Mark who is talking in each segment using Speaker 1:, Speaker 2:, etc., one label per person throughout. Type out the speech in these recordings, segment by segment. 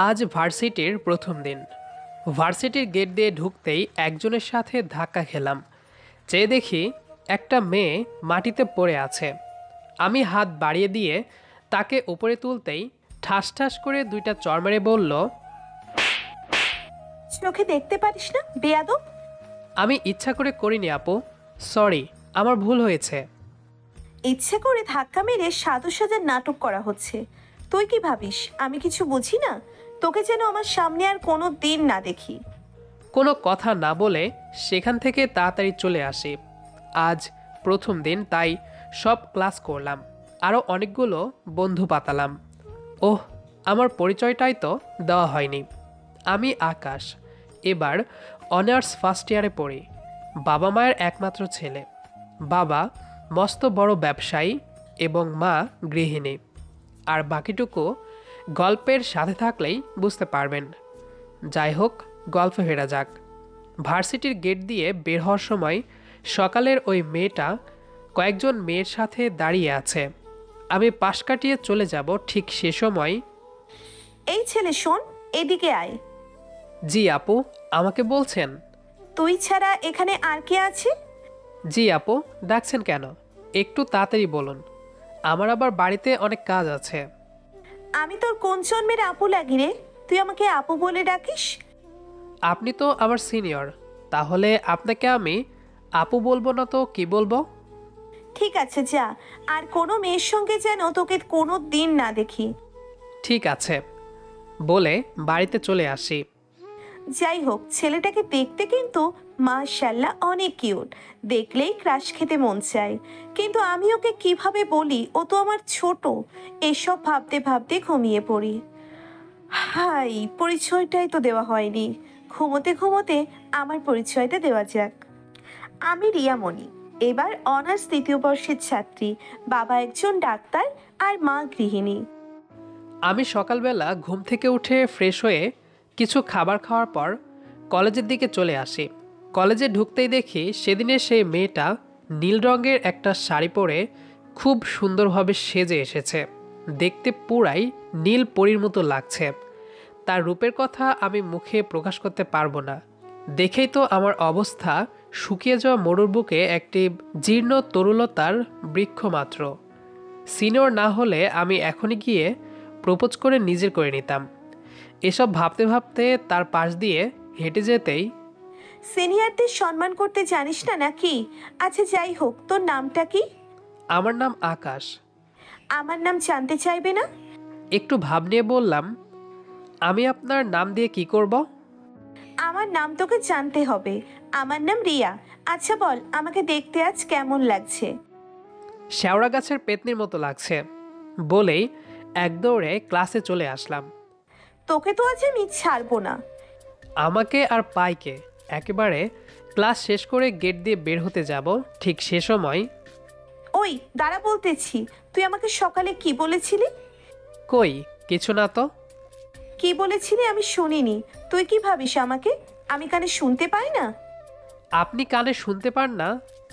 Speaker 1: আজ ভার্সিটির প্রথম দিন। ভার্সিটির গেট দিয়ে ঢুকতেই একজনের সাথে ধাক্কা খেলাম। চেয়ে দেখি একটা মেয়ে মাটিতে পড়ে আছে। আমি হাত বাড়িয়ে দিয়ে তাকে উপরে তুলতেই ঠাস ঠাস করে দুইটা চড় মেরে বলল,
Speaker 2: চোখে দেখতে পারিস না বেয়াদব?
Speaker 1: আমি ইচ্ছা করে করিনি আপু, সরি, আমার ভুল হয়েছে।
Speaker 2: ইচ্ছে করে ধাক্কা মেরে সাধু সাজার নাটক করা হচ্ছে। তুই কি ভাবিস আমি কিছু বুঝি না? তোকে যেন আমার সামনে আর কোনো দিন না দেখি।
Speaker 1: কোনো কথা না বলে সেখান থেকে তাড়াতাড়ি চলে আসি। আজ প্রথম দিন, তাই সব ক্লাস করলাম, আরও অনেকগুলো বন্ধু পাতালাম। ওহ, আমার পরিচয়টাই তো দেওয়া হয়নি। আমি আকাশ, এবার অনার্স ফার্স্ট ইয়ারে পড়ি। বাবা মায়ের একমাত্র ছেলে। বাবা মস্ত বড় ব্যবসায়ী এবং মা গৃহিণী। আর বাকিটুকু গল্পের সাথে থাকলেই বুঝতে পারবেন। যাই হোক, গল্পে ফেরা যাক। ভার্সিটির গেট দিয়ে বের হওয়ার সময় সকালের ওই মেয়েটা কয়েকজন মেয়ের সাথে দাঁড়িয়ে আছে। আমি পাশ কাটিয়ে চলে যাব, ঠিক সে সময়,
Speaker 2: এই ছেলে শোন, এদিকে আয়।
Speaker 1: জি আপু, আমাকে বলছেন?
Speaker 2: তুই ছাড়া এখানে আর কে আছে?
Speaker 1: জি আপু, ডাকছেন কেন? একটু তাড়াতাড়ি বলুন, আমার আবার বাড়িতে অনেক কাজ আছে।
Speaker 2: আমি তোর কোন জন্মের আপু লাগি রে? তুই আমাকে আপু বলে ডাকিস?
Speaker 1: আপনি তো আমার সিনিয়র, তাহলে আপনাকে আমি আপু বলবো না তো কি বলবো?
Speaker 2: ঠিক আছে যা, আর কোনো মেয়ের সঙ্গে যেন তোকে কোনো দিন না দেখি।
Speaker 1: ঠিক আছে বলে বাড়িতে চলে আসি।
Speaker 2: যাই হোক, ছেলেটাকে দেখতে কিন্তু মাশাল্লাহ অনেক কিউট। দেখলেই ক্রাশ খেতে মন চায়। কিন্তু আমি ওকে কিভাবে বলি, ও তো আমার ছোট। এসব ভাবতে ভাবতে ঘুমিয়ে পড়ি। হাই, পরিচয়টাই তো দেওয়া হয়নি। ঘুমোতে ঘুমোতে আমার পরিচয়টা দেওয়া যাক। আমি রিয়ামণি, এবার অনার্স তৃতীয় বর্ষের ছাত্রী। বাবা একজন ডাক্তার আর মা গৃহিণী।
Speaker 1: আমি সকালবেলা ঘুম থেকে উঠে ফ্রেশ হয়ে কিছু খাবার খাওয়ার পর কলেজের দিকে চলে আসি। কলেজে ঢুকতেই দেখি সেদিনের সেই মেয়েটা নীল রঙের একটা শাড়ি পরে খুব সুন্দরভাবে সেজে এসেছে। দেখতে পুরাই নীল পরীর মতো লাগছে। তার রূপের কথা আমি মুখে প্রকাশ করতে পারবো না। দেখেই তো আমার অবস্থা শুকিয়ে যাওয়া মরুর বুকে একটি জীর্ণ তরুলতার বৃক্ষ মাত্র। সিনিয়র না হলে আমি এখনই গিয়ে প্রপোজ করে নিজের করে নিতাম। এসব ভাবতে ভাবতে তার পাশ দিয়ে হেঁটে যেতেই,
Speaker 2: সিনিয়রদের সম্মান করতে জানিস না নাকি? আচ্ছা যাই হোক, তোর নামটা কি?
Speaker 1: আমার নাম আকাশ।
Speaker 2: আমার নাম জানতে চাইবে না?
Speaker 1: একটু ভাব নিয়ে বললাম, আমি আপনার নাম দিয়ে কি করব?
Speaker 2: আমার নাম তোকে জানতে হবে। আমার নাম রিয়া। আচ্ছা বল, আমাকে দেখতে আজ কেমন লাগছে?
Speaker 1: শেওড়া গাছের পেতনির মতো লাগছে বলেই এক দৌড়ে ক্লাসে চলে আসলাম।
Speaker 2: তোকে তো আজ আমি ছাড়বো না।
Speaker 1: আমাকে আর পাইকে একেবারে ক্লাস শেষ করে গেট দিয়ে বের হতে যাব, ঠিক সে সময়,
Speaker 2: ওই দাঁড়া বলতেছি, তুই আমাকে সকালে কি বলেছিলি?
Speaker 1: কই কিছু না তো।
Speaker 2: কি বলেছিলি আমি শুনিনি। তুই কি ভাবিস আমাকে আমি কানে শুনতে পাই না?
Speaker 1: আপনি কানে শুনতে পান না?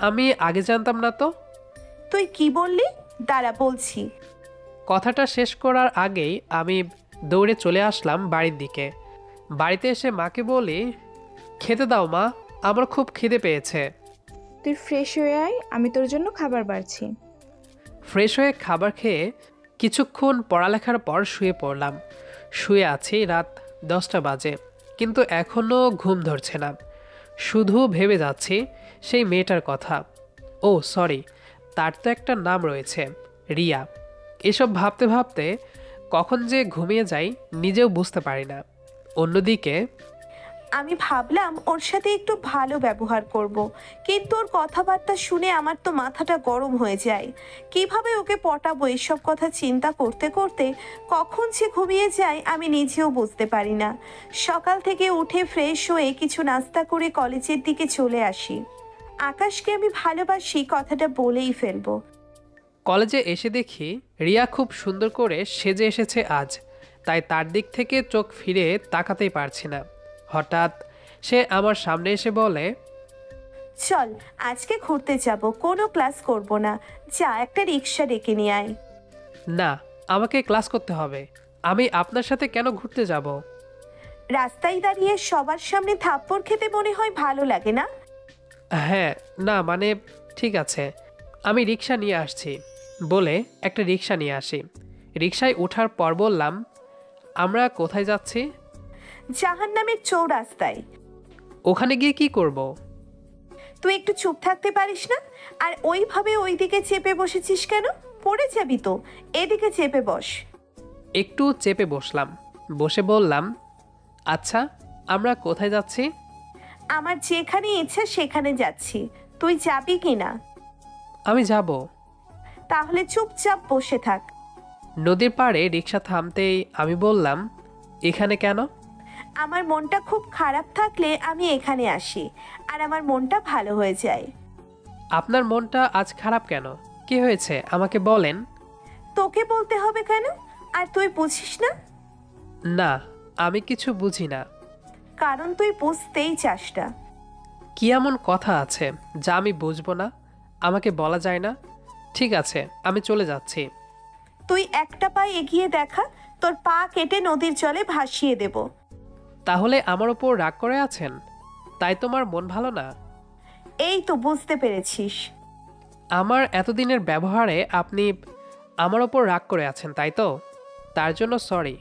Speaker 1: আমি আগে জানতাম না তো।
Speaker 2: তুই কি বললি? দাঁড়া বলছি।
Speaker 1: কথাটা শেষ করার আগেই আমি দৌড়ে চলে আসলাম বাড়ির দিকে। বাড়িতে এসে মাকে বলি, খেতে দাও মা, আমার খুব খিদে পেয়েছে।
Speaker 3: তুই ফ্রেশ হয়ে আয়, আমি তোর জন্য খাবার বাড়ছি।
Speaker 1: ফ্রেশ হয়ে খাবার খেয়ে কিছুক্ষণ পড়ালেখার পর শুয়ে পড়লাম। শুয়ে আছি, রাত 10টা বাজে, কিন্তু এখনও ঘুম ধরছে না। শুধু ভেবে যাচ্ছি সেই মেয়েটার কথা। ও সরি, তার তো একটা নাম রয়েছে, রিয়া। এসব ভাবতে ভাবতে কখন যে ঘুমিয়ে যাই নিজেও বুঝতে পারি না। অন্যদিকে
Speaker 2: আমি ভাবলাম ওর সাথে একটু ভালো ব্যবহার করব। কিন্তু ওর কথাবার্তা শুনে আমার তো মাথাটা গরম হয়ে যায়। কিভাবে ওকে পটাবো, এসব কথা চিন্তা করতে করতে কখন সে ঘুমিয়ে যায় আমি নিজেও বুঝতে পারি না। সকাল থেকে উঠে ফ্রেশ হয়ে কিছু নাস্তা করে কলেজের দিকে চলে আসি। আকাশকে আমি ভালোবাসি কথাটা বলেই ফেলবো।
Speaker 1: কলেজে এসে দেখি রিয়া খুব সুন্দর করে সেজে এসেছে আজ, তাই তার দিক থেকে চোখ ফিরে তাকাতেই পারছি না। হঠাৎ সে আমার সামনে এসে বলে,
Speaker 2: চল আজকে ঘুরতে যাব, কোনো ক্লাস করব না। যা একটা রিক্সা ডেকে নিয়ে আয়।
Speaker 1: না, আমাকে ক্লাস করতে হবে, আমি আপনার সাথে কেন ঘুরতে যাব?
Speaker 2: রাস্তায় দাঁড়িয়ে সবার সামনে থাপ্পড় খেতে মনে হয় ভালো লাগে না?
Speaker 1: হ্যাঁ, না মানে ঠিক আছে, আমি রিক্সা নিয়ে আসছি বলে একটা রিক্সা নিয়ে আসি। রিক্সায় ওঠার পর বললাম, আমরা কোথায় যাচ্ছি?
Speaker 2: জাহান্নামের চৌরাস্তায়।
Speaker 1: ওখানে গিয়ে কি করব?
Speaker 2: তুই একটু চুপ থাকতে পারিস না? আর ওইভাবে ওইদিকে চেপে বসেছিস কেন? পড়ে যাবি তো। এদিকে চেপে বস।
Speaker 1: একটু চেপে বসলাম, বসে বললাম, আচ্ছা আমরা কোথায় যাচ্ছি?
Speaker 2: আমার যেখানে ইচ্ছা সেখানে যাচ্ছি। তুই যাবি কি না?
Speaker 1: আমি যাব।
Speaker 2: তাহলে চুপচাপ বসে থাক।
Speaker 1: নদীর পাড়ে রিক্সা থামতেই আমি বললাম, এখানে কেন?
Speaker 2: আমার মনটা খুব খারাপ থাকলে আমি এখানে আসি, আর আমার মনটা ভালো হয়ে যায়।
Speaker 1: আপনার মনটা আজ খারাপ কেন? কি হয়েছে আমাকে বলেন।
Speaker 2: তোকে বলতে হবে কেন? আর তুই বুঝিস না?
Speaker 1: না, আমি কিছু বুঝি না।
Speaker 2: কারণ তুই বুঝতেই চাস না।
Speaker 1: কি এমন কথা আছে যা আমি বুঝবো না? আমাকে বলা যায় না? ঠিক আছে, আমি চলে যাচ্ছি।
Speaker 2: তুই একটা পা এগিয়ে দেখা, তোর পা কেটে নদীর জলে ভাসিয়ে দেব।
Speaker 1: তাহলে আমার ওপর রাগ করে আছেন? তাই তোমার মন ভালো না?
Speaker 2: এই তো বুঝতে পেরেছিস।
Speaker 1: আমার এতদিনের ব্যবহারে আপনি আমার ওপর রাগ করে আছেন, তাই তো? তার জন্য সরি।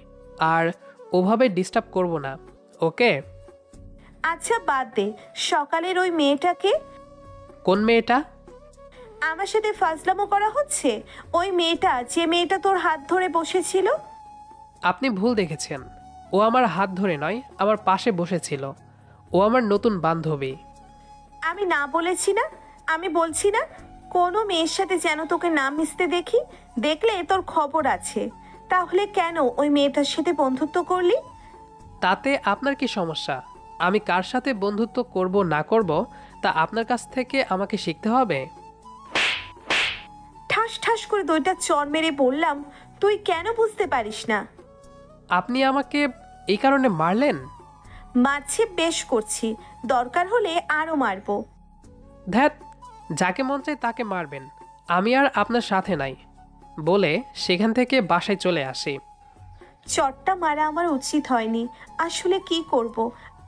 Speaker 1: আর ওভাবে ডিস্টার্ব করব না, ওকে?
Speaker 2: আচ্ছা বাদ দে, সকালের ওই মেয়েটাকে।
Speaker 1: কোন মেয়েটা?
Speaker 2: আমার সাথে ফাজলামো করা হচ্ছে? ওই মেয়েটা, যে মেয়েটা তোর হাত ধরে বসেছিল।
Speaker 1: আপনি ভুল দেখেছেন। ও আমার হাত ধরে নয়, আমার পাশে বসেছিল। ও আমার নতুন বান্ধবী।
Speaker 2: আমি না বলেছি না? আমি বলছি না কোনো মেয়ের সাথে যেন তোকে না মিশতে দেখি। দেখলে তোর খবর আছে। তাহলে কেন ওই মেয়েটার সাথে বন্ধুত্ব করলি?
Speaker 1: তাতে আপনার কি সমস্যা? আমি কার সাথে বন্ধুত্ব করব না করব তা আপনার কাছ থেকে আমাকে শিখতে হবে।
Speaker 2: ঠাস ঠাস করে দুইটা চড় মেরে বললাম, তুই কেন বুঝতে পারিস না?
Speaker 1: আপনি আমাকে এই কারণে মারলেন?
Speaker 2: মারছি, বেশ করছি। দরকার হলে আরো মারবো।
Speaker 1: ধ্যাত, যাকে মন চায় তাকে মারবেন, আমি আর আপনার সাথে নাই বলে সেখান থেকে বাসায় চলে আসি।
Speaker 2: চটটা মারা আমার উচিত হয়নি। আসলে কি করব?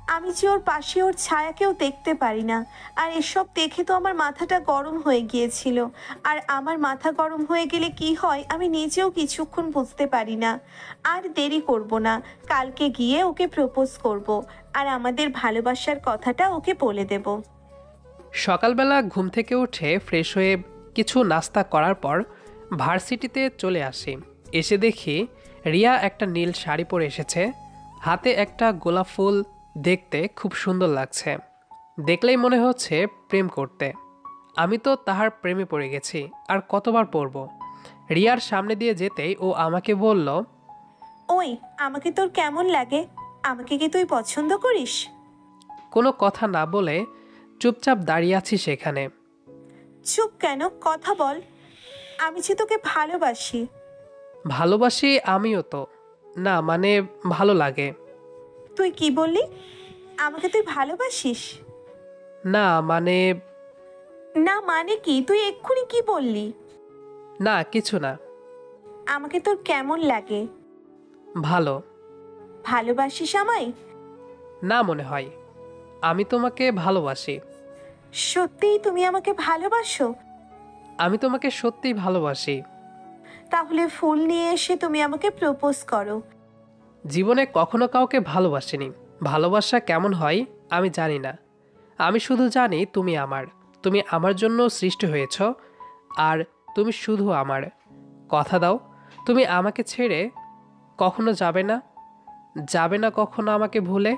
Speaker 2: আমি যে ওর পাশে ওর ছায়াকেও দেখতে পারি না। আর এসব দেখে তো আমার মাথাটা গরম হয়ে গিয়েছিল। আর আমার মাথা গরম হয়ে গেলে কি হয় আমি নিজেও কিছুক্ষণ বুঝতে পারি না। আর দেরি করব না, কালকে গিয়ে ওকে প্রপোজ করব। আর আমাদের ভালোবাসার কথাটা ওকে বলে দেব।
Speaker 1: সকালবেলা ঘুম থেকে উঠে ফ্রেশ হয়ে কিছু নাস্তা করার পর ভার্সিটিতে চলে আসি। এসে দেখি রিয়া একটা নীল শাড়ি পরে এসেছে, হাতে একটা গোলাপ ফুল। দেখতে খুব সুন্দর লাগছে, দেখলেই মনে হচ্ছে প্রেম করতে। আমি তো তাহার প্রেমে পড়ে গেছি, আর কতবার পড়ব। রিয়ার সামনে দিয়ে যেতেই ও আমাকে বলল,
Speaker 2: ওই, আমাকে তোর কেমন লাগে? আমাকে কি তুই পছন্দ করিস?
Speaker 1: কোনো কথা না বলে চুপচাপ দাঁড়িয়ে আছি সেখানে।
Speaker 2: চুপ কেন? কথা বল। আমি যে তোকে ভালোবাসি।
Speaker 1: ভালোবাসি আমিও তো। না মানে ভালো লাগে।
Speaker 2: তুই কি বললি? আমাকে তুই ভালোবাসিস?
Speaker 1: না মানে
Speaker 2: না মানে কি? তুই এক্ষুনি কি বললি?
Speaker 1: না কিছু না।
Speaker 2: আমাকে তোর কেমন লাগে?
Speaker 1: ভালো।
Speaker 2: ভালোবাসিস আমায়?
Speaker 1: না মনে হয়। আমি তোমাকে ভালোবাসি।
Speaker 2: সত্যিই তুমি আমাকে ভালোবাসো?
Speaker 1: আমি তোমাকে সত্যিই ভালোবাসি।
Speaker 2: তাহলে ফুল নিয়ে এসে তুমি আমাকে প্রপোজ করো।
Speaker 1: জীবনে কখনো কাউকে ভালোবাসিনি। ভালোবাসা কেমন হয় আমি জানি না। আমি শুধু জানি তুমি আমার। তুমি আমার জন্য সৃষ্টি হয়েছ, আর তুমি শুধু আমার। কথা দাও, তুমি আমাকে ছেড়ে কখনো যাবে না। যাবে না কখনো আমাকে ভুলে।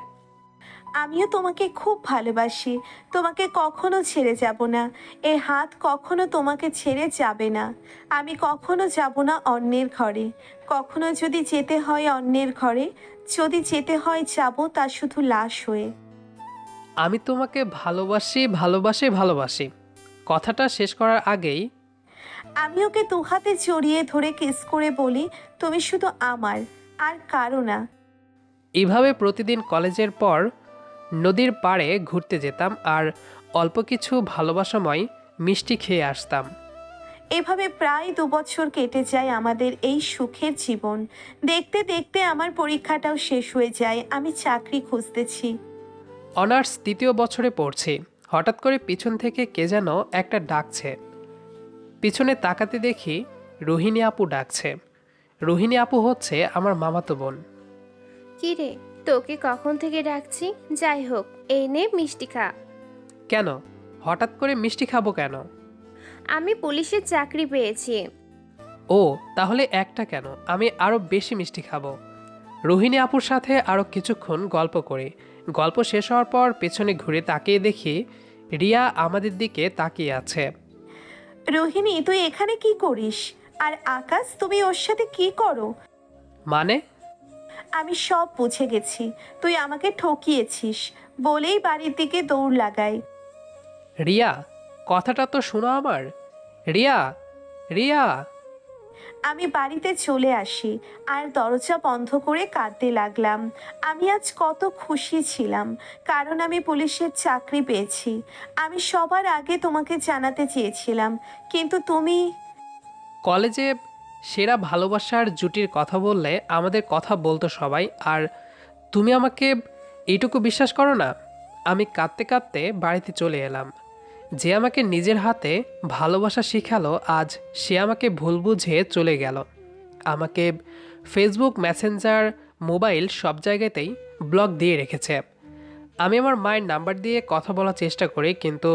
Speaker 2: আমিও তোমাকে খুব ভালোবাসি। তোমাকে কখনো ছেড়ে যাব না। এ হাত কখনো তোমাকে ছেড়ে যাবে না। আমি কখনো যাব না অন্যের ঘরে। কখনো যদি যেতে হয় অন্যের ঘরে, যদি যেতে হয় যাব তা শুধু লাশ হয়ে।
Speaker 1: আমি তোমাকে ভালোবাসি ভালোবাসি ভালোবাসি। কথাটা শেষ করার আগেই
Speaker 2: আমি ওকে দু হাতে জড়িয়ে ধরে কিস করে বলি, তুমি শুধু আমার, আর কারো না।
Speaker 1: এভাবে প্রতিদিন কলেজের পর নদীর পাড়ে ঘুরতে যেতাম আর অল্প কিছু ভালোবাসাময় মিষ্টি খেয়ে আসতাম।
Speaker 2: এভাবে প্রায় 2 বছর কেটে যায় আমাদের এই সুখের জীবন। দেখতে দেখতে আমার পরীক্ষাটাও শেষ হয়ে যায়, আমি চাকরি খুঁজতেছি।
Speaker 1: অনার্স 3য় বছরে পড়ছি। হঠাৎ করে পিছন থেকে কে যেন একটা ডাকছে। পিছনে তাকাতে দেখি রোহিণী আপু ডাকছে। রোহিণী আপু হচ্ছে আমার মামাতো বোন।
Speaker 4: কি রে, তোকে কখন থেকে ডাকছি। যাই হোক, এই নে মিষ্টি খা।
Speaker 1: কেন হঠাৎ করে মিষ্টি খাবো কেন?
Speaker 4: আমি পুলিশের চাকরি পেয়েছি।
Speaker 1: ও তাহলে একটা কেন, আমি আরো বেশি মিষ্টি খাবো। রোহিণী আপুর সাথে আরো কিছুক্ষণ গল্প করি। গল্প শেষ হওয়ার পর পেছনে ঘুরে তাকিয়ে দেখি রিয়া আমাদের দিকে তাকিয়ে আছে।
Speaker 2: রোহিণী, তুই এখানে কি করিস? আর আকাশ, তুমি ওর সাথে কি করো?
Speaker 1: মানে?
Speaker 2: আমি সব বুঝে গেছি, তুই আমাকে ঠকিয়েছিস বলেই বাড়ির দিকে দৌড় লাগাই।
Speaker 1: রিয়া, কথাটা তো শোনো আমার। রিয়া, রিয়া।
Speaker 2: আমি বাড়িতে চলে আসি আর দরজা বন্ধ করে কাঁদতে লাগলাম। আমি আজ কত খুশি ছিলাম, কারণ আমি পুলিশের চাকরি পেয়েছি। আমি সবার আগে তোমাকে জানাতে চেয়েছিলাম, কিন্তু তুমি...
Speaker 1: কলেজে সেরা ভালোবাসার জুটির কথা বললে আমাদের কথা বলতো সবাই, আর তুমি আমাকে এইটুকু বিশ্বাস করো না? আমি কাঁদতে কাঁদতে বাড়িতে চলে এলাম। যে আমাকে নিজের হাতে ভালোবাসা শিখালো, আজ সে আমাকে ভুল বুঝে চলে গেল। আমাকে ফেসবুক, মেসেঞ্জার, মোবাইল সব জায়গাতেই ব্লক দিয়ে রেখেছে। আমি আমার মায়ের নাম্বার দিয়ে কথা বলার চেষ্টা করি, কিন্তু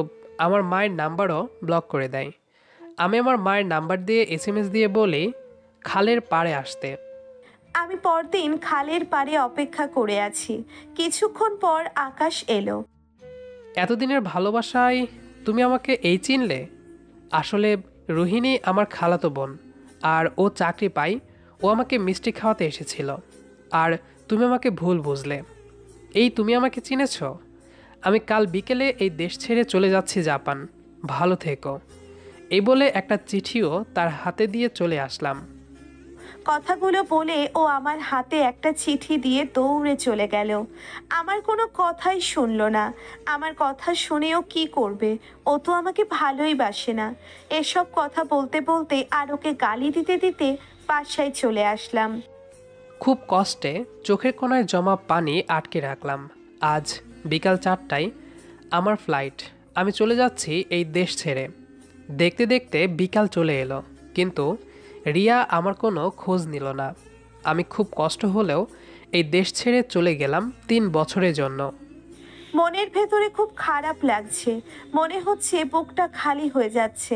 Speaker 1: আমার মায়ের নাম্বারও ব্লক করে দেয়। আমি আমার মায়ের নাম্বার দিয়ে এসএমএস দিয়ে বলি খালের পাড়ে আসতে।
Speaker 2: আমি পরদিন খালের পাড়ে অপেক্ষা করে আছি। কিছুক্ষণ পর আকাশ এলো।
Speaker 1: এতদিনের ভালোবাসায় তুমি আমাকে এই চিনলে? আসলে রোহিণী আমার খালাতো বোন, আর ও চাকরি পাই। ও আমাকে মিষ্টি খাওয়াতে এসেছিল, আর তুমি আমাকে ভুল বুঝলে। এই তুমি আমাকে চিনেছ? আমি কাল বিকেলে এই দেশ ছেড়ে চলে যাচ্ছি জাপান। ভালো থেকো। এই বলে একটা চিঠিও তার হাতে দিয়ে চলে আসলাম।
Speaker 2: কথাগুলো বলে ও আমার হাতে একটা চিঠি দিয়ে দৌড়ে চলে গেল। আমার কোনো কথাই শুনলো না। আমার কথা শুনেও কি করবে? ও তো আমাকে ভালোই বাসে না। এসব কথা বলতে বলতে আর ওকে গালি দিতে দিতে বাসায় চলে আসলাম।
Speaker 1: খুব কষ্টে চোখের কোণায় জমা পানি আটকে রাখলাম। আজ বিকাল 4টায় আমার ফ্লাইট। আমি চলে যাচ্ছি এই দেশ ছেড়ে। দেখতে দেখতে বিকাল চলে এলো, কিন্তু রিয়া আমার কোনো খোঁজ নিল না। আমি খুব কষ্ট হলেও এই দেশ ছেড়ে চলে গেলাম 3 বছরের জন্য।
Speaker 2: মনের ভেতরে খুব খারাপ লাগছে। মনে হচ্ছে বুকটা খালি হয়ে যাচ্ছে।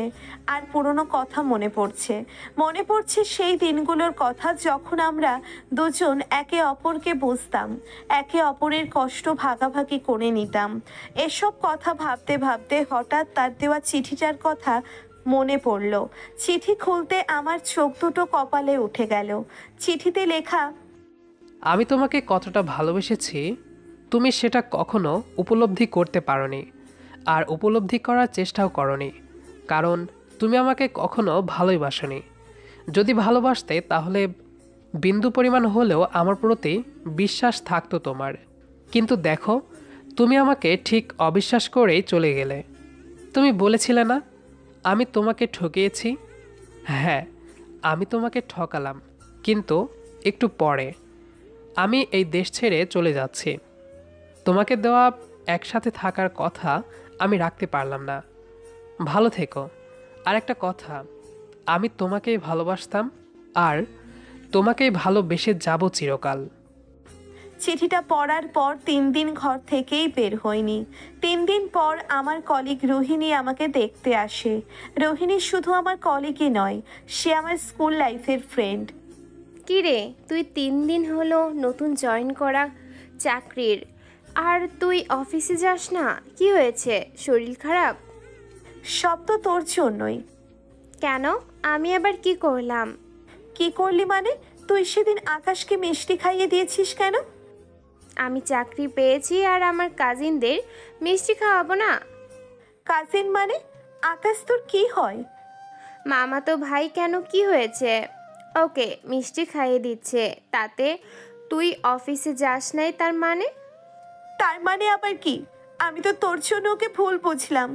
Speaker 2: আর পুরনো কথা মনে পড়ছে। মনে পড়ছে সেই দিনগুলোর কথা, যখন আমরা দুজন একে অপরকে বুঝতাম, একে অপরের কষ্ট ভাগাভাগি করে নিতাম। এসব কথা ভাবতে ভাবতে হঠাৎ তার দেওয়া চিঠিটার কথা মনে পড়ল। চিঠি খুলতে আমার চোখ দুটো কপালে উঠে গেল। চিঠিতে লেখা,
Speaker 1: আমি তোমাকে কতটা ভালোবেসেছি তুমি সেটা কখনো উপলব্ধি করতে পারোনি, আর উপলব্ধি করার চেষ্টাও করনি, কারণ তুমি আমাকে কখনো ভালোবাসোনি। যদি ভালোবাসতে তাহলে বিন্দু পরিমাণ হলেও আমার প্রতি বিশ্বাস থাকতো তোমার। কিন্তু দেখো, তুমি আমাকে ঠিক অবিশ্বাস করেই চলে গেলে। তুমি বলেছিলে না আমি তোমাকে ঠকিয়েছি? হ্যাঁ, আমি তোমাকে ঠকালাম, কিন্তু একটু পরে। আমি এই দেশ ছেড়ে চলে যাচ্ছি। তোমাকে দেওয়া একসাথে থাকার কথা আমি রাখতে পারলাম না। ভালো থেকো। আর একটা কথা, আমি তোমাকেই ভালোবাসতাম, আর তোমাকেই ভালোবেসে যাব চিরকাল।
Speaker 2: চিঠিটা পড়ার পর 3 দিন ঘর থেকেই বের হয়নি। 3 দিন পর আমার কলিগ রোহিণী আমাকে দেখতে আসে। রোহিণী শুধু আমার কলিগই নয়, সে আমার স্কুল লাইফের ফ্রেন্ড।
Speaker 4: কি রে, তুই 3 দিন হলো নতুন জয়েন করা চাকরির, আর তুই অফিসে যাস না? কি হয়েছে, শরীর খারাপ?
Speaker 2: সব তো তোর জন্যই।
Speaker 4: কেন? আমি আবার কি করলাম?
Speaker 2: কি করলি মানে? তুই সেদিন আকাশকে মিষ্টি খাইয়ে দিয়েছিস কেন?
Speaker 4: আমি চাকরি পেয়েছি আর আমার কাজিনদের মিষ্টি খাওয়াবো না?
Speaker 2: কাজিন মানে? আকাশ তোর কি হয়?
Speaker 4: মামা তো ভাই। কেন, কি হয়েছে? ওকে মিষ্টি খাইয়ে দিচ্ছে, তাতে তুই অফিসে যাস নাই তার মানে?
Speaker 2: তার মানে আবার কি? আমি তো তোর জন্য ওকে ভুল বুঝলাম।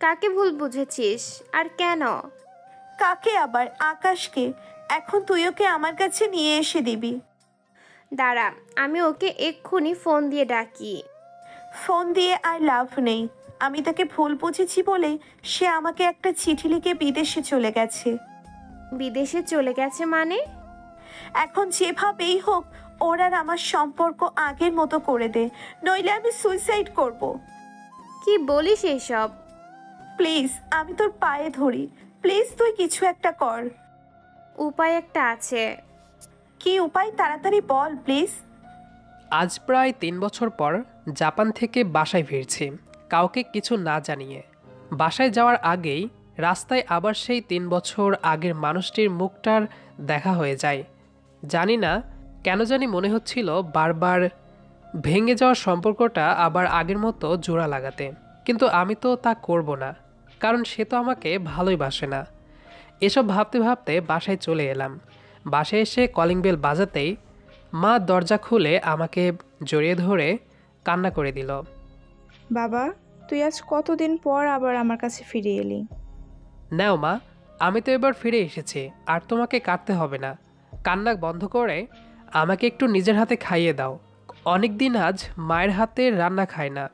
Speaker 4: কাকে ভুল বুঝেছিস আর কেন?
Speaker 2: কাকে আবার? আকাশকে। এখন তুই ওকে আমার কাছে নিয়ে এসে দিবি।
Speaker 4: দাঁড়া, আমি ওকে এক্ষুনি ফোন দিয়ে ডাকি।
Speaker 2: ফোন দিয়ে আর লাভ নেই। আমি তাকে ভুল বুঝেছি বলে সে আমাকে একটা চিঠি লিখে বিদেশে চলে গেছে।
Speaker 4: বিদেশে চলে গেছে মানে?
Speaker 2: এখন যেভাবেই হোক ওর আর আমার সম্পর্ক আগের মতো করে দে, নইলে আমি সুইসাইড করব।
Speaker 4: কি বলিস এসব?
Speaker 2: প্লিজ, আমি তোর পায়ে ধরি, প্লিজ তুই কিছু একটা কর।
Speaker 4: উপায় একটা আছে।
Speaker 2: কি উপায়? তাড়াতাড়ি বল প্লিজ।
Speaker 1: আজ প্রায় 3 বছর পর জাপান থেকে বাসায় ফিরছি, কাউকে কিছু না জানিয়ে। বাসায় যাওয়ার আগেই রাস্তায় আবার সেই 3 বছর আগের মানুষটির মুখটার দেখা হয়ে যায়। জানি না কেন জানি মনে হচ্ছিল বারবার ভেঙে যাওয়া সম্পর্কটা আবার আগের মতো জোড়া লাগাতে, কিন্তু আমি তো তা করব না, কারণ সে তো আমাকে ভালোই বাসে না। এসব ভাবতে ভাবতে বাসায় চলে এলাম। বাসায় এসে কলিং বেল বাজাতেই মা দরজা খুলে আমাকে জড়িয়ে ধরে কান্না করে দিল।
Speaker 3: বাবা, তুই আজ কতদিন পর আবার আমার কাছে ফিরে এলি।
Speaker 1: নাও মা, আমি তো এবার ফিরে এসেছি, আর তোমাকে কাটতে হবে না। কান্না বন্ধ করে আমাকে একটু নিজের হাতে খাইয়ে দাও। অনেক দিন আজ মায়ের হাতে রান্না খাই না।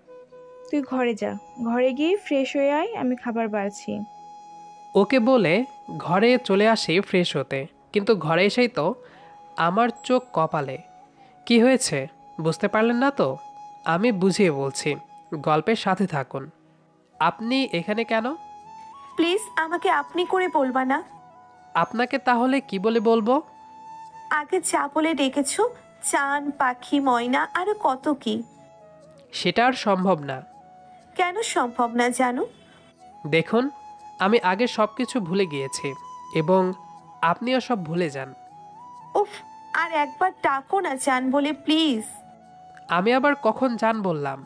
Speaker 3: তুই ঘরে যা, ঘরে গিয়ে ফ্রেশ হয়ে আয়, আমি খাবার বাড়ছি।
Speaker 1: ওকে বলে ঘরে চলে আসি ফ্রেশ হতে, কিন্তু ঘরে এসেই তো আমার চোখ কপালে। কি হয়েছে বুঝতে পারলেন না তো? আমি বুঝিয়ে বলছি, গল্পের সাথে থাকুন। আপনি এখানে কেন?
Speaker 2: প্লিজ আমাকে আপনি করে বলবা না।
Speaker 1: আপনাকে তাহলে কি বলে বলবো?
Speaker 2: আগে যা বলে ডেকেছো, চান, পাখি, ময়না, আরো কত কি।
Speaker 1: সেটা আর সম্ভব না।
Speaker 2: কেন সম্ভব না জানো?
Speaker 1: দেখুন, আমি আগে সব কিছু ভুলে গিয়েছি, এবং আপনিও সব ভুলে যান।
Speaker 2: উফ, আর একবার ডাকো না চান বলে প্লিজ।
Speaker 1: আমি আবার কখন জান বললাম?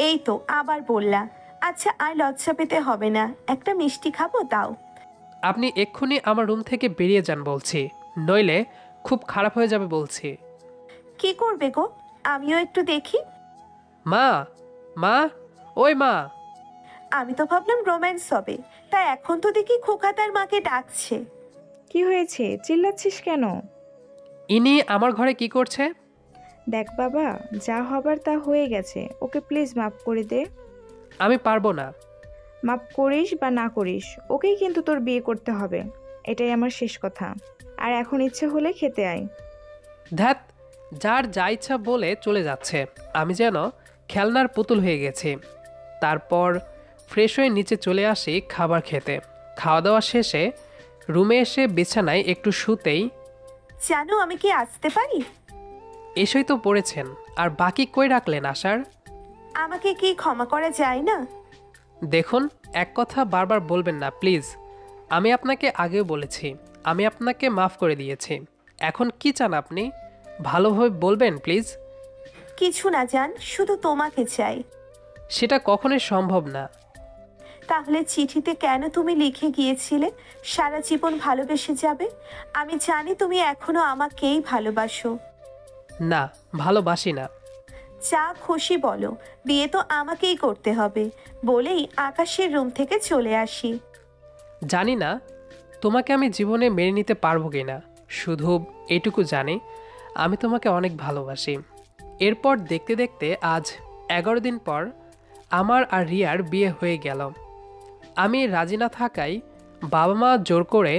Speaker 2: এই তো আবার বললা। আচ্ছা, আর লজ্জা পেতে হবে না, একটা মিষ্টি খাবো দাও।
Speaker 1: আপনি এক্ষুনি আমার রুম থেকে বেরিয়ে যান বলছি, নইলে খুব খারাপ হয়ে যাবে বলছি।
Speaker 2: কি করবে গো? আমিও একটু দেখি।
Speaker 1: মা, মা, ওই মা।
Speaker 2: আমি তো ভাবলাম রোম্যান্স হবে, তাই এখন তো দেখি খোকা তার মাকে ডাকছে।
Speaker 3: কি হয়েছে, চিল্লাচ্ছিস কেন?
Speaker 1: ইনি আমার ঘরে কি করছে?
Speaker 3: দেখ বাবা, যা হবার তা হয়ে গেছে, ওকে প্লিজ মাফ করে দে।
Speaker 1: আমি পারবো না।
Speaker 3: মাফ করিস বা না করিস, ওকেই কিন্তু তোর বিয়ে করতে হবে, এটাই আমার শেষ কথা। আর এখন ইচ্ছে হলে খেতে আয়।
Speaker 1: ধ্যাত, যার যা ইচ্ছা বলে চলে যাচ্ছে। আমি যেন খেলনার পুতুল হয়ে গেছি। তারপর ফ্রেশ হয়ে নিচে চলে আসি খাবার খেতে। খাওয়া দাওয়া শেষে রুমে এসে বিছানায় একটু শুতেই
Speaker 2: জানো আমি কি আসতে পারি?
Speaker 1: এসেই তো পড়েছেন, আর বাকি কই রাখলেন আসার?
Speaker 2: আমাকে কি ক্ষমা করা যায় না?
Speaker 1: দেখুন, এক কথা বারবার বলবেন না প্লিজ। আমি আপনাকে আগেও বলেছি, আমি আপনাকে মাফ করে দিয়েছি। এখন কি চান আপনি? ভালোভাবে বলবেন প্লিজ।
Speaker 2: কিছু না জান, শুধু তোমাকে চাই।
Speaker 1: সেটা কখনোই সম্ভব না।
Speaker 2: তাহলে চিঠিতে কেন তুমি লিখে গিয়েছিলে সারা জীবন ভালোবেসে যাবে? আমি জানি তুমি এখনো আমাকেই ভালোবাসো।
Speaker 1: না, ভালোবাসি না।
Speaker 2: যা খুশি বলো, বিয়ে তো আমাকেই করতে হবে বলেই আকাশের রুম থেকে চলে আসি।
Speaker 1: জানি না তোমাকে আমি জীবনে মেনে নিতে পারবো কিনা, শুধু এটুকু জানি আমি তোমাকে অনেক ভালোবাসি। এরপর দেখতে দেখতে আজ 11 দিন পর আমার আর রিয়ার বিয়ে হয়ে গেল। আমি রাজি না থাকায় বাবা মা জোর করে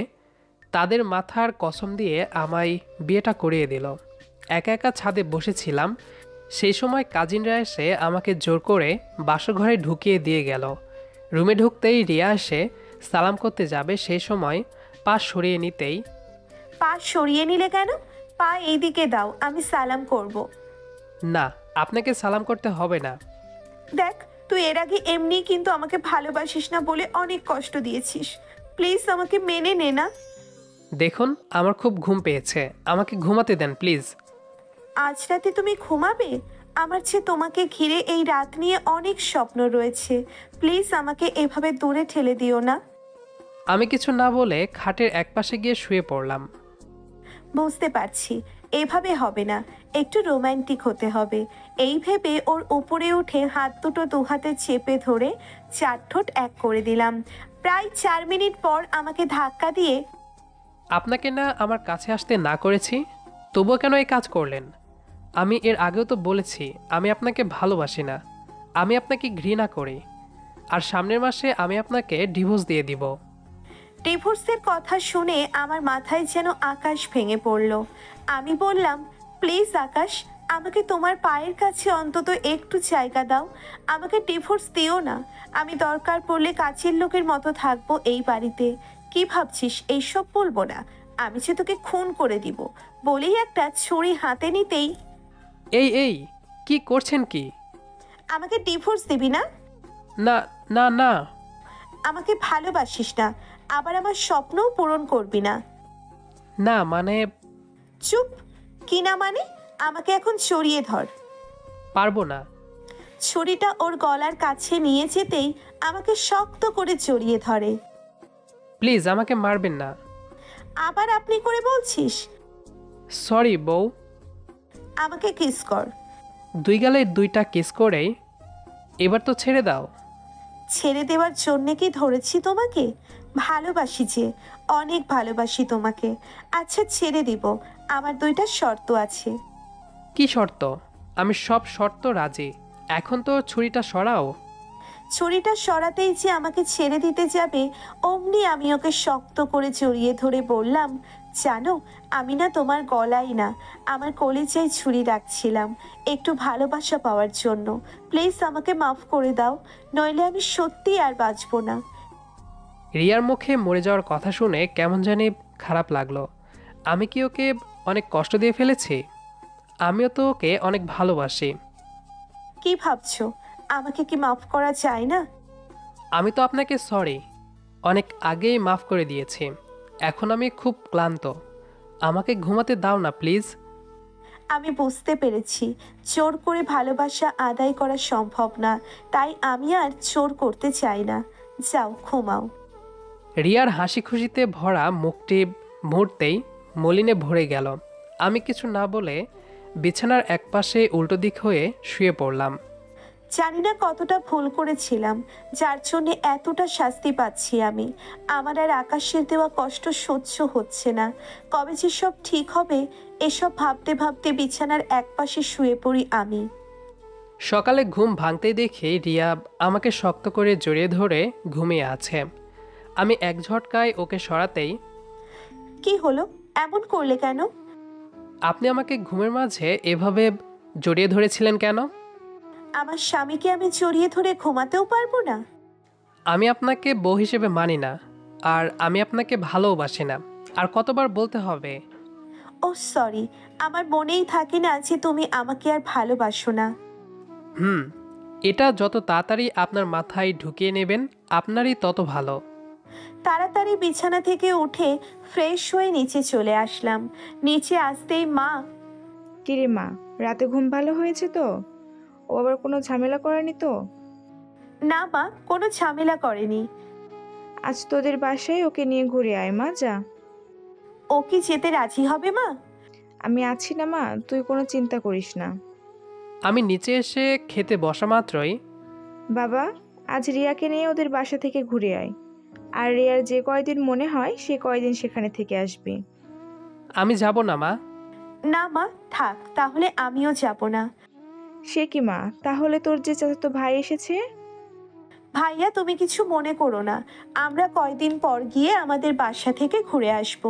Speaker 1: তাদের মাথার কসম দিয়ে আমায় বিয়েটা করিয়ে দিল। একা একা ছাদে বসেছিলাম, সেই সময় কাজিনরা এসে আমাকে জোর করে বাসঘরে ঢুকিয়ে দিয়ে গেল। রুমে ঢুকতেই রিয়া এসে সালাম করতে যাবে, সেই সময় পা সরিয়ে নিতেই।
Speaker 2: পা সরিয়ে নিলে কেন? পা এইদিকে দাও, আমি সালাম করব।
Speaker 1: না, আপনাকে সালাম করতে হবে না।
Speaker 2: দেখ, তুই এর আগে এমনি কিন্তু আমাকে ভালোবাসিস না বলে অনেক কষ্ট দিয়েছিস, প্লিজ আমাকে মেনে নে না।
Speaker 1: দেখুন, আমার খুব ঘুম পেয়েছে, আমাকে ঘুমাতে দেন প্লিজ।
Speaker 2: আজ রাতে তুমি ঘুমাবে? আমার চেয়ে তোমাকে ঘিরে এই রাত নিয়ে অনেক স্বপ্ন রয়েছে, প্লিজ আমাকে এভাবে দূরে ঠেলে দিও না।
Speaker 1: আমি কিছু না বলে খাটের একপাশে গিয়ে শুয়ে পড়লাম।
Speaker 2: বুঝতে পারছি, এভাবে হবে না, একটু রোমান্টিক হতে হবে। এই ভেবে ওর উপরে উঠে হাত দুটো দুহাতে চেপে ধরে চার ঠোঁট এক করে দিলাম। প্রায় 4 মিনিট পর আমাকে ধাক্কা দিয়ে
Speaker 1: আপনাকে না আমার কাছে আসতে না করেছি, তবুও কেন এই কাজ করলেন? আমি এর আগেও তো বলেছি আমি আপনাকে ভালোবাসি না, আমি আপনাকে ঘৃণা করি। আর সামনের মাসে আমি আপনাকে ডিভোর্স দিয়ে দিব।
Speaker 2: ডিভোর্সের কথা শুনে আমার মাথায় যেন আকাশ ভেঙে পড়ল। আমি বললাম, প্লিজ আকাশ, আমাকে তোমার পায়ের কাছে অন্তত একটু জায়গা দাও, আমাকে ডিভোর্স দিও না। আমি দরকার পড়লে কাছের লোকের মতো থাকবো এই বাড়িতে। কি ভাবছিস এইসব বলবো না? আমি যে তোকে খুন করে দিব। বলেই একটা ছুরি হাতে নিতেই,
Speaker 1: এই এই কি করছেন কি?
Speaker 2: আমাকে ডিভোর্স দিবি না?
Speaker 1: না না না।
Speaker 2: আমাকে ভালোবাসিস না, আবার আমার স্বপ্নও পূরণ করবি না।
Speaker 1: না মানে
Speaker 2: চুপ। কি না মানে? আমাকে এখন জড়িয়ে ধর।
Speaker 1: পারবো না।
Speaker 2: ছুরিটা ওর গলার কাছে নিয়ে যেতেই আমাকে শক্ত করে জড়িয়ে ধরে।
Speaker 1: প্লিজ আমাকে মারবেন না।
Speaker 2: আবার আপনি করে বলছিস?
Speaker 1: সরি বউ।
Speaker 2: আমাকে কিস কর।
Speaker 1: দুই গালে দুইটা কিস করেই এবার তো ছেড়ে দাও।
Speaker 2: ছেড়ে দেওয়ার জন্যে কি ধরেছি তোমাকে? ভালোবাসি যে, অনেক ভালোবাসি তোমাকে। আচ্ছা ছেড়ে দিব, আমার 2টা শর্ত আছে।
Speaker 1: কি শর্ত? আমি সব শর্ত রাজি, এখন তো ছুরিটা সরাও।
Speaker 2: ছুরিটা সরাতেই যে আমাকে ছেড়ে দিতে যাবে, অমনি আমি ওকে শক্ত করে জড়িয়ে ধরে বললাম, জানো আমি না তোমার গলায় না, আমার কলিজায় ছুরি রাখছিলাম একটু ভালোবাসা পাওয়ার জন্য। প্লিজ আমাকে মাফ করে দাও, নইলে আমি সত্যি আর বাঁচবো না।
Speaker 1: রিয়ার মুখে মরে যাওয়ার কথা শুনে কেমন জানি খারাপ লাগলো। আমি কি ওকে অনেক কষ্ট দিয়ে ফেলেছি? আমিও তো ওকে অনেক ভালোবাসি।
Speaker 2: কি ভাবছো, আমাকে কি মাফ করা যায় না?
Speaker 1: আমি তো আপনাকে সরি অনেক আগেই মাফ করে দিয়েছি। এখন আমি খুব ক্লান্ত, আমাকে ঘুমাতে দাও না প্লিজ।
Speaker 2: আমি বুঝতে পেরেছি জোর করে ভালোবাসা আদায় করা সম্ভব না, তাই আমি আর জোর করতে চাই না। যাও ঘুমাও।
Speaker 1: রিয়ার হাসি খুশিতে ভরা মুখটি মুহূর্তেই মলিনে ভরে গেল। আমি কিছু না বলে বিছানার একপাশে উল্টো দিক হয়ে শুয়ে পড়লাম।
Speaker 2: জানি না কতটা ভুল করেছিলাম, যার জন্য এতটা শাস্তি পাচ্ছি আমি। আমার আর আকাশের দেওয়া কষ্ট সহ্য হচ্ছে না। কবে যে সব ঠিক হবে, এসব ভাবতে ভাবতে বিছানার একপাশে শুয়ে পড়ি আমি।
Speaker 1: সকালে ঘুম ভাঙতেই দেখি রিয়া আমাকে শক্ত করে জড়িয়ে ধরে ঘুমিয়ে আছে। আমি এক ঝটকায় ওকে সরাতেই,
Speaker 2: কি হলো, এমন করলে কেন?
Speaker 1: আপনি আমাকে ঘুমের মাঝে এভাবে জড়িয়ে ধরেছিলেন কেন?
Speaker 2: আমার স্বামীকে আমি জড়িয়ে ধরে ঘুমাতেও পারবো না?
Speaker 1: আমি আপনাকে বউ হিসেবে মানি না, আর আমি আপনাকে ভালোবাসি না। আর কতবার বলতে হবে?
Speaker 2: ও সরি, আমার মনেই থাকে না যে তুমি আমাকে আর ভালোবাসো না।
Speaker 1: এটা যত তাড়াতাড়ি আপনার মাথায় ঢুকিয়ে নেবেন আপনারই তত ভালো।
Speaker 2: তাড়াতাড়ি বিছানা থেকে উঠে ফ্রেশ হয়ে নিচে চলে আসলাম। নিচে আসতেই মা,
Speaker 3: কিরে মা, রাতে ঘুম ভালো হয়েছে তো? ও আবার কোনো ঝামেলা করেনি তো?
Speaker 2: না মা, কোনো ঝামেলা করেনি।
Speaker 3: আজ তোদের বাসায় ওকে নিয়ে ঘুরে আয় মা, যা।
Speaker 2: ও কি যেতে রাজি হবে মা?
Speaker 3: আমি আছি না মা, তুই কোনো চিন্তা করিস না।
Speaker 1: আমি নিচে এসে খেতে বসা মাত্রই,
Speaker 3: বাবা, আজ রিয়াকে নিয়ে ওদের বাসা থেকে ঘুরে আয়। আর রিয়ার যে কয়দিন মনে হয় সে কয়দিন সেখানে থেকে আসবি।
Speaker 1: আমি যাব না মা।
Speaker 2: না মা থাক, তাহলে আমিও যাব না।
Speaker 3: সে কি মা, তাহলে তোর যে চাচাতো ভাই এসেছে?
Speaker 2: ভাইয়া তুমি কিছু মনে করো না, আমরা কয়দিন পর গিয়ে আমাদের বাসা থেকে ঘুরে আসব।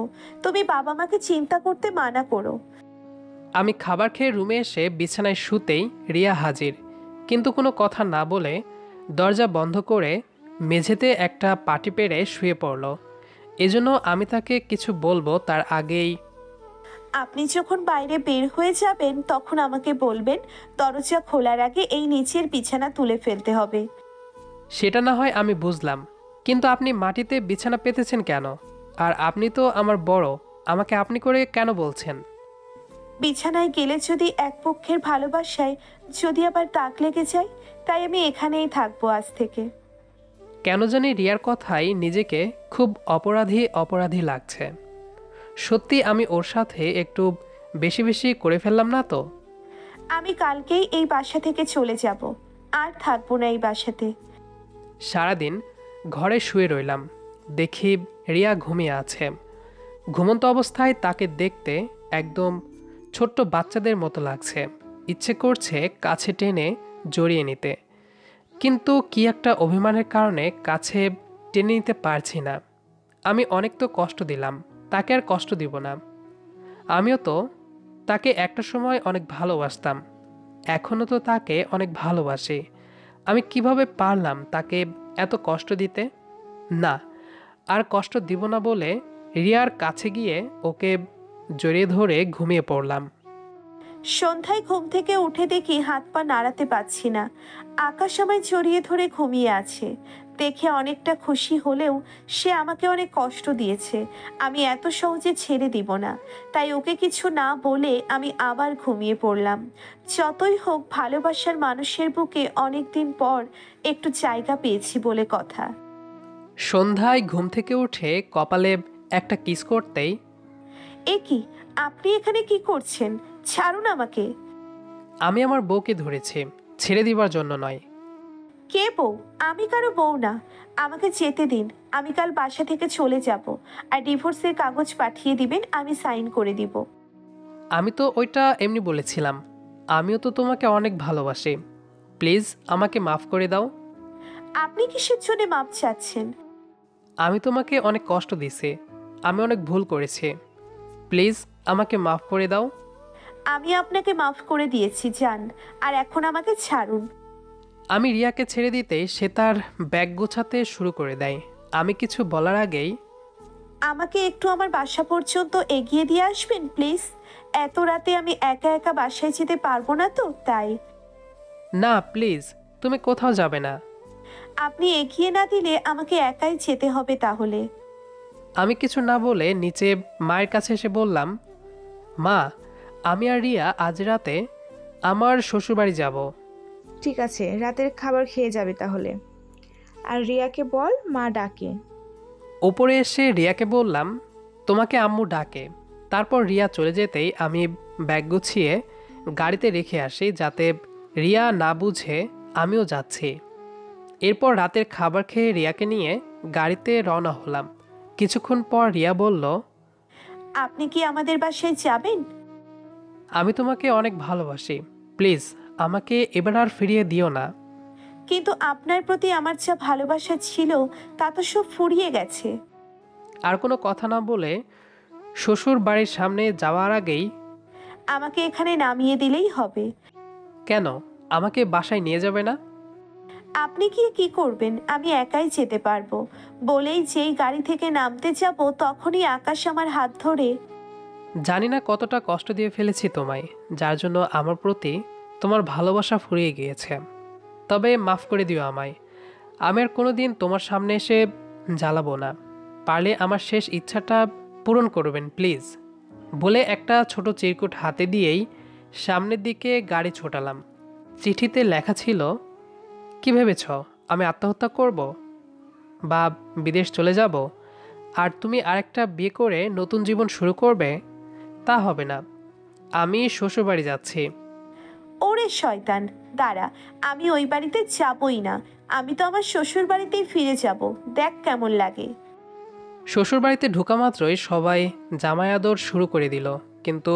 Speaker 2: তুমি বাবা মাকে চিন্তা করতে মানা করো।
Speaker 1: আমি খাবার খেয়ে রুমে এসে বিছানায় শুতেই রিয়া হাজির, কিন্তু কোনো কথা না বলে দরজা বন্ধ করে মেঝেতে একটা পাটি পেরে শুয়ে পড়ল। এজন্য আমি তাকে কিছু বলবো তার আগেই,
Speaker 2: আপনি যখন বাইরে বের হয়ে যাবেন তখন আমাকে বলবেন, দরজা খোলার আগে এই নিচের বিছানা তুলে ফেলতে হবে।
Speaker 1: সেটা না হয় আমি বুঝলাম, কিন্তু আপনি মাটিতে বিছানা পেতেছেন কেন? আর আপনি তো আমার বড়, আমাকে আপনি করে কেন বলছেন?
Speaker 2: বিছানায় গেলে যদি এক পক্ষের ভালোবাসায় যদি আবার তাক লেগে যায়, তাই আমি এখানেই থাকবো আজ থেকে।
Speaker 1: কেন জানি রিয়ার কথাই নিজেকে খুব অপরাধী অপরাধী লাগছে। সত্যি আমি ওর সাথে একটু বেশি বেশি করে ফেললাম না তো?
Speaker 2: আমি কালকেই এই বাসা থেকে চলে যাব, আর থাকবো না এই বাসাতে।
Speaker 1: সারাদিন ঘরে শুয়ে রইলাম। দেখি রিয়া ঘুমিয়ে আছে। ঘুমন্ত অবস্থায় তাকে দেখতে একদম ছোট্ট বাচ্চাদের মতো লাগছে। ইচ্ছে করছে কাছে টেনে জড়িয়ে নিতে, কিন্তু কি একটা অভিমানের কারণে কাছে টেনে নিতে পারছি না। আমি অনেক তো কষ্ট দিলাম, তাকে আর কষ্ট দিব না। আমিও তো তাকে একটা সময় অনেক ভালোবাসতাম, এখনও তো তাকে অনেক ভালোবাসি। আমি কিভাবে পারলাম তাকে এত কষ্ট দিতে? না, আর কষ্ট দিব না বলে রিয়ার কাছে গিয়ে ওকে জড়িয়ে ধরে ঘুমিয়ে পড়লাম।
Speaker 2: সন্ধ্যায় ঘুম থেকে উঠে দেখি হাত পা নাড়াতে পারছি না। আকাশ আমায় জড়িয়ে ধরে ঘুমিয়ে আছে। দেখে অনেকটা খুশি হলেও সে আমাকে অনেক কষ্ট দিয়েছে। আমি এত সহজে ছেড়ে দিব না। তাই ওকে কিছু না বলে আমি আবার ঘুমিয়ে পড়লাম। যতই হোক ভালোবাসার মানুষের বুকে অনেকদিন পর একটু জায়গা পেয়েছি বলে কথা।
Speaker 1: সন্ধ্যায় ঘুম থেকে উঠে কপালে একটা কিস করতেই,
Speaker 2: এ কি, আপনি এখানে কি করছেন? ছাড়ুন আমাকে।
Speaker 1: আমি আমার বউকে ধরেছি, ছেড়ে দিবার জন্য নয়।
Speaker 2: কে বউ? আমি কারো বউ না। আমাকে যেতে দিন। আমি কাল বাসা থেকে চলে যাব, আর ডিভোর্সের কাগজ পাঠিয়ে দিবেন, আমি সাইন করে দিব।
Speaker 1: আমি তো ওইটা এমনি বলেছিলাম। আমিও তো তোমাকে অনেক ভালোবাসি। প্লিজ আমাকে মাফ করে দাও।
Speaker 2: আপনি কিসের জন্য মাপ চাচ্ছেন?
Speaker 1: আমি তোমাকে অনেক কষ্ট দিছি, আমি অনেক ভুল করেছি। প্লিজ আমাকে মাফ করে দাও।
Speaker 2: আমি আপনাকে মাফ করে দিয়েছি, যান। আর এখন আমাকে ছাড়ুন।
Speaker 1: আমি রিয়াকে ছেড়ে দিতেই সে তার ব্যাগ গোছাতে শুরু করে দেয়। আমি কিছু বলার আগেই,
Speaker 2: আমাকে একটু আমার বাসা পর্যন্ত এগিয়ে দিয়ে আসবেন প্লিজ। এত রাতে আমি একা একা বাসায় যেতে পারবো না তো, তাই।
Speaker 1: না প্লিজ, তুমি কোথাও যাবে না।
Speaker 2: আপনি এগিয়ে না দিলে আমাকে একাই যেতে হবে তাহলে।
Speaker 1: আমি কিছু না বলে নিচে মায়ের কাছে এসে বললাম, মা, আমি আর রিয়া আজ রাতে আমার শ্বশুরবাড়ি যাব।
Speaker 3: ঠিক আছে, রাতের খাবার খেয়ে যাবে তাহলে। আর রিয়াকে বল মা ডাকে।
Speaker 1: ওপরে এসে রিয়াকে বললাম, তোমাকে আম্মু ডাকে। তারপর রিয়া চলে যেতেই আমি ব্যাগ গুছিয়ে গাড়িতে রেখে আসি, যাতে রিয়া না বুঝে আমিও যাচ্ছি। এরপর রাতের খাবার খেয়ে রিয়াকে নিয়ে গাড়িতে রওনা হলাম। কিছুক্ষণ পর রিয়া বলল,
Speaker 2: আপনি কি আমাদের বাসায় যাবেন?
Speaker 1: আমি তোমাকে অনেক ভালোবাসি, প্লিজ আমাকে এবার আর ফিরিয়ে দিও না।
Speaker 2: কিন্তু আপনার প্রতি আমার যা ভালোবাসা ছিল তা তো সব ফুরিয়ে গেছে।
Speaker 1: আর কোনো কথা না বলে শ্বশুর বাড়ির সামনে যাওয়ার আগেই,
Speaker 2: আমাকে এখানে নামিয়ে দিলেই হবে।
Speaker 1: কেন আমাকে বাসায় নিয়ে যাবে না?
Speaker 2: আপনি গিয়ে কি করবেন? আমি একাই যেতে পারবো। বলেই যেই গাড়ি থেকে নামতে যাব তখনই আকাশ আমার হাত ধরে,
Speaker 1: জানি না কতটা কষ্ট দিয়ে ফেলেছি তোমায়, যার জন্য আমার প্রতি তোমার ভালোবাসা ফুরিয়ে গিয়েছে। তবে মাফ করে দিও আমায়। আমি আর কোনো দিন তোমার সামনে এসে জ্বালাবো না। পারলে আমার শেষ ইচ্ছাটা পূরণ করবেন প্লিজ। বলে একটা ছোট চিরকুট হাতে দিয়েই সামনের দিকে গাড়ি ছোটালাম। চিঠিতে লেখা ছিল, কি ভেবেছ আমি আত্মহত্যা করব বা বিদেশ চলে যাব আর তুমি আরেকটা বিয়ে করে নতুন জীবন শুরু করবে? তা হবে না। আমি শ্বশুরবাড়ি যাচ্ছি।
Speaker 2: ওরে শয়তান, দাঁড়া, আমি ওই বাড়িতে যাবই না। আমি তো আমার শ্বশুর বাড়িতেই ফিরে যাব। দেখ কেমন লাগে।
Speaker 1: শ্বশুরবাড়িতে ঢোকা মাত্রই সবাই জামাই আদর শুরু করে দিল, কিন্তু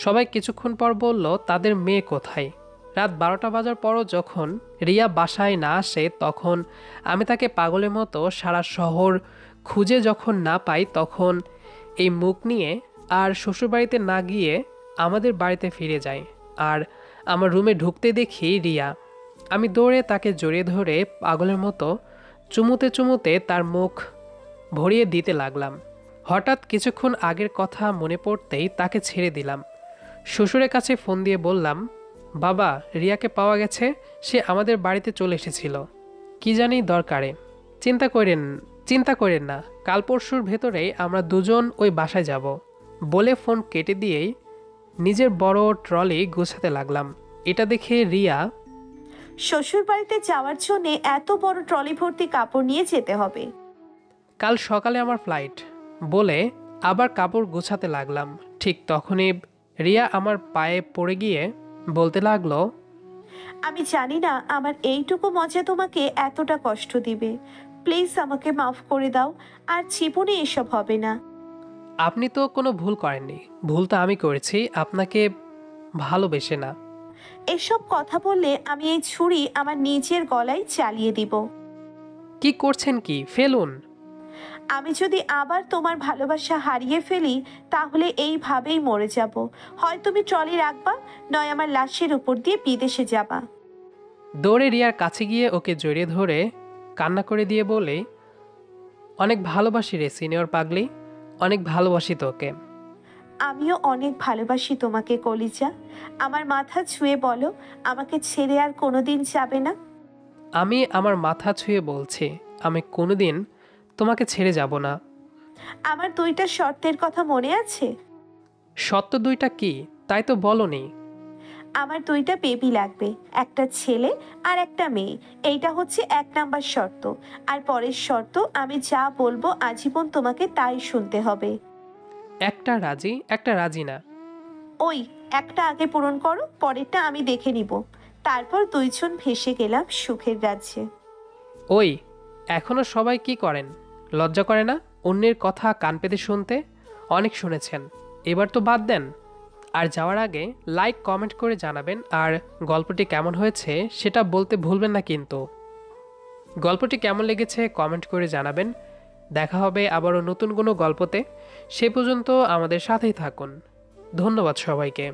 Speaker 1: সবাই কিছুক্ষণ পর বলল তাদের মেয়ে কোথায়। রাত 12টা বাজার পরও যখন রিয়া বাসায় না আসে, তখন আমি তাকে পাগলের মতো সারা শহর খুঁজে যখন না পাই, তখন এই মুখ নিয়ে আর শ্বশুরবাড়িতে না গিয়ে আমাদের বাড়িতে ফিরে যাই। আর আমার রুমে ঢুকতে দেখি রিয়া। আমি দৌড়ে তাকে জড়িয়ে ধরে পাগলের মতো চুমুতে চুমুতে তার মুখ ভরিয়ে দিতে লাগলাম। হঠাৎ কিছুক্ষণ আগের কথা মনে পড়তেই তাকে ছেড়ে দিলাম। শ্বশুরের কাছে ফোন দিয়ে বললাম, বাবা, রিয়াকে পাওয়া গেছে, সে আমাদের বাড়িতে চলে এসেছিল, কি জানি দরকারে। চিন্তা করেন না, কাল পরশুর ভেতরেই আমরা দুজন ওই বাসায় যাব। বলে ফোন কেটে দিয়েই নিজের বড় ট্রলি গোছাতে লাগলাম। এটা দেখে রিয়া,
Speaker 2: শ্বশুর বাড়িতে যাওয়ার জন্য এত বড় ট্রলি ভর্তি কাপড় নিয়ে যেতে হবে?
Speaker 1: কাল সকালে আমার ফ্লাইট, বলে আবার কাপড় গোছাতে লাগলাম। ঠিক তখনই রিয়া আমার পায়ে পড়ে গিয়ে বলতে লাগলো,
Speaker 2: আমি জানি না আমার এইটুকু মজা তোমাকে এতটা কষ্ট দিবে। প্লিজ আমাকে মাফ করে দাও, আর জীবনে এসব হবে না।
Speaker 1: আপনি তো কোনো ভুল করেননি, ভুল তো আমি করেছি আপনাকে ভালোবেসে না।
Speaker 2: এসব কথা বললে আমি এই ছুরি আমার নিজের গলায় চালিয়ে দিব।
Speaker 1: কি করছেন কি, ফেলুন।
Speaker 2: আমি যদি আবার তোমার ভালোবাসা হারিয়ে ফেলি তাহলে এইভাবেই মরে যাব। হয় তুমি ট্রলি রাখবা, নয় আমার লাশের উপর দিয়ে বিদেশে যাবা।
Speaker 1: দৌড়ে রিয়ার কাছে গিয়ে ওকে জড়িয়ে ধরে কান্না করে দিয়ে বলে, অনেক ভালোবাসি রে সিনিয়র পাগলি, অনেক ভালোবাসি তোকে।
Speaker 2: আমিও অনেক ভালোবাসি তোমাকে কলিজা। আমার মাথা ছুঁয়ে বলো, আমাকে ছেড়ে আর কোনোদিন যাবে না।
Speaker 1: আমি আমার মাথা ছুঁয়ে বলছি, আমি কোনোদিন তোমাকে ছেড়ে যাব না।
Speaker 2: আমার 2টা শর্তের কথা মনে আছে?
Speaker 1: সত্য 2টা কি তাই তো বলনি।
Speaker 2: আমার 2টা বেবি লাগবে, একটা ছেলে আর একটা মেয়ে। এইটা হচ্ছে 1 নাম্বার শর্ত। আর পরের শর্ত, আমি যা বলবো আজীবন তোমাকে তাই শুনতে হবে।
Speaker 1: একটা রাজি, একটা রাজি না।
Speaker 2: ওই একটা আগে পূরণ করো, পরেরটা আমি দেখে নিব। তারপর 2জন ভেসে গেলাম সুখের রাজ্যে।
Speaker 1: ওই এখনো সবাই কি করেন, লজ্জা করে না অন্যের কথা কান পেতে শুনতে? অনেক শুনেছেন, এবার তো বাদ দেন। আর যাওয়ার আগে লাইক কমেন্ট করে জানাবেন, আর গল্পটি কেমন হয়েছে সেটা বলতে ভুলবেন না কিন্তু। গল্পটি কেমন লেগেছে কমেন্ট করে জানাবেন। দেখা হবে আবারও নতুন কোনো গল্পতে। সে পর্যন্ত আমাদের সাথেই থাকুন। ধন্যবাদ সবাইকে।